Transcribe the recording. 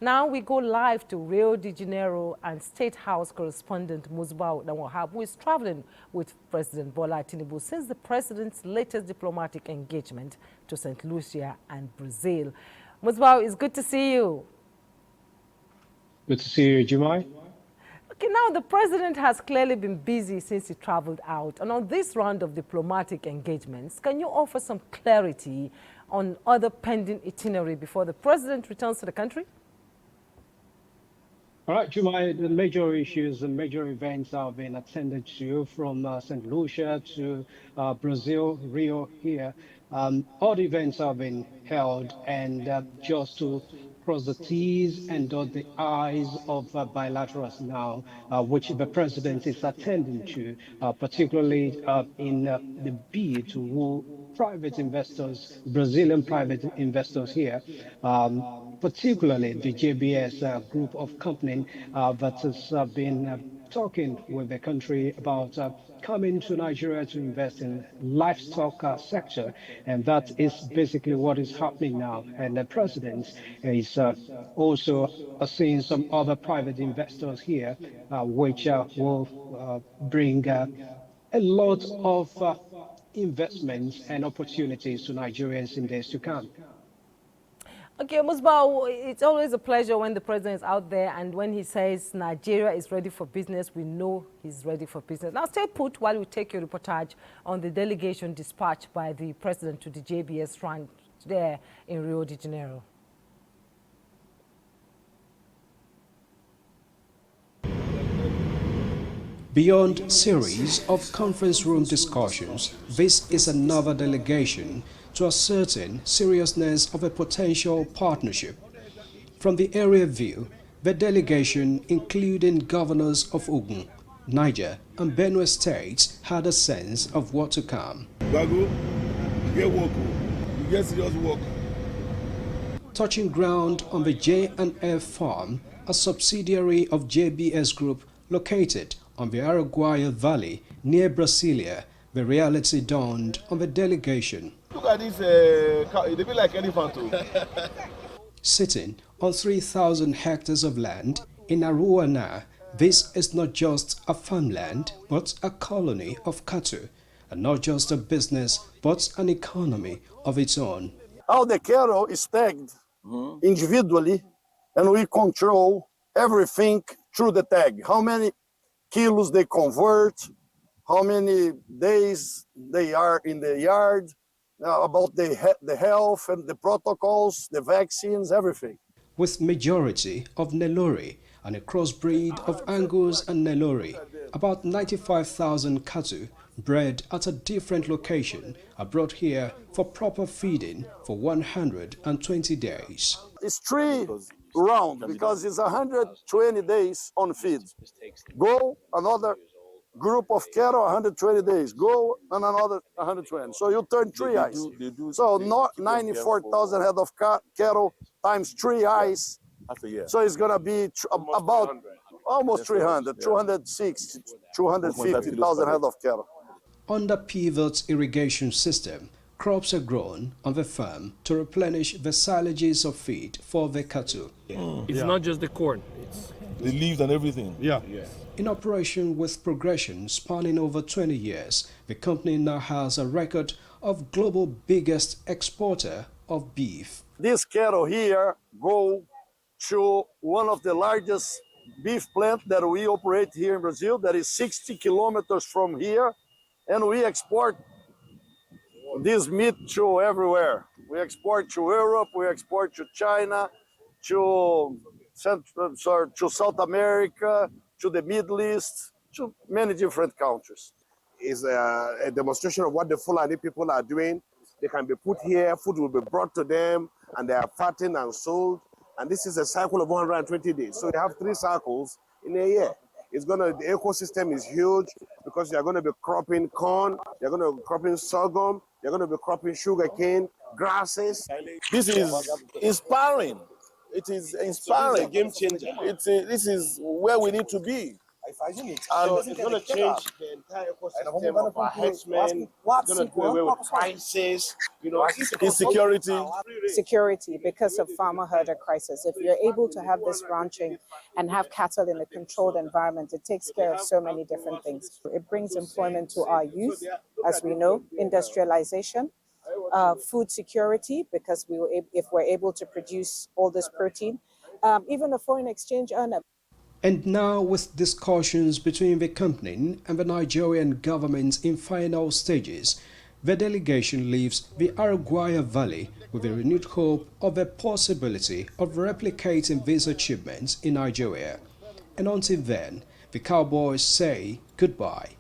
Now we go live to Rio de Janeiro and State House Correspondent Musbau Dan-Wahab, who is traveling with President Bola Tinubu since the president's latest diplomatic engagement to St. Lucia and Brazil. Musbau, it's good to see you. Good to see you, Jumai. Okay, now the president has clearly been busy since he traveled out. And on this round of diplomatic engagements, can you offer some clarity on other pending itinerary before the president returns to the country? All right, Jumai, the major issues and major events have been attended to from St. Lucia to Brazil, Rio here. All the events have been held, and just to cross the T's and dot the I's of bilaterals now, which the president is attending to, particularly in the bid to woo private investors, Brazilian private investors here, particularly the JBS Group of company that has been talking with the country about coming to Nigeria to invest in livestock sector, and that is basically what is happening now. And the president is also seeing some other private investors here, which will bring a lot of investments and opportunities to Nigerians in days to come. Okay, Musbau, it's always a pleasure when the president is out there, and when he says Nigeria is ready for business, we know he's ready for business. Now stay put while we take your reportage on the delegation dispatched by the president to the JBS ranch there in Rio de Janeiro. Beyond series of conference room discussions, this is another delegation to ascertain seriousness of a potential partnership. From the area view, the delegation, including governors of Ogun, Niger, and Benue states, had a sense of what to come. Touching ground on the J&F farm, a subsidiary of JBS Group located on the Araguaia Valley near Brasilia, the reality dawned on the delegation. Look at this, they be like elephant too. Sitting on 3,000 hectares of land in Aruana, this is not just a farmland, but a colony of cattle, and not just a business, but an economy of its own. All the cattle is tagged individually, and we control everything through the tag. How many kilos they convert, how many days they are in the yard, about the health and the protocols, the vaccines, everything. With majority of Nelore and a crossbreed of Angus and Nelore, about 95,000 cattle bred at a different location are brought here for proper feeding for 120 days. It's 3 rounds because it's 120 days on feed. Go another group of cattle 120 days, go and another 120. So you turn 3 eyes. So not 94,000 head of cattle times 3 eyes. So it's going to be about almost 300, 260, 250,000 head of cattle. Under Pivot's irrigation system, crops are grown on the farm to replenish the silages of feed for the cattle. It's not just the corn, it's the leaves and everything. Yeah. In operation with progression spanning over 20 years, the company now has a record of global biggest exporter of beef. This cattle here go to one of the largest beef plants that we operate here in Brazil, that is 60 kilometers from here, and we export this meat to everywhere. We export to Europe, we export to China, to South America, to the Middle East, to many different countries. It's a demonstration of what the Fulani people are doing. They can be put here, food will be brought to them, and they are fattened and sold. And this is a cycle of 120 days. So you have 3 cycles in a year. The ecosystem is huge because you're going to be cropping corn, you're going to be cropping sorghum, you're going to be cropping sugarcane, grasses. This is inspiring. It is inspiring. It's a game changer. This is where we need to be. And it's going to change the entire ecosystem of our herdsmen. It's going to do away with prices, insecurity. Security because of farmer-herder crisis. If you're able to have this ranching and have cattle in a controlled environment, it takes care of so many different things. It brings employment to our youth, as we know, industrialization, food security, because if we're able to produce all this protein, even a foreign exchange earner. And now, with discussions between the company and the Nigerian government in final stages, the delegation leaves the Araguaia Valley with a renewed hope of the possibility of replicating these achievements in Nigeria. And until then, the cowboys say goodbye.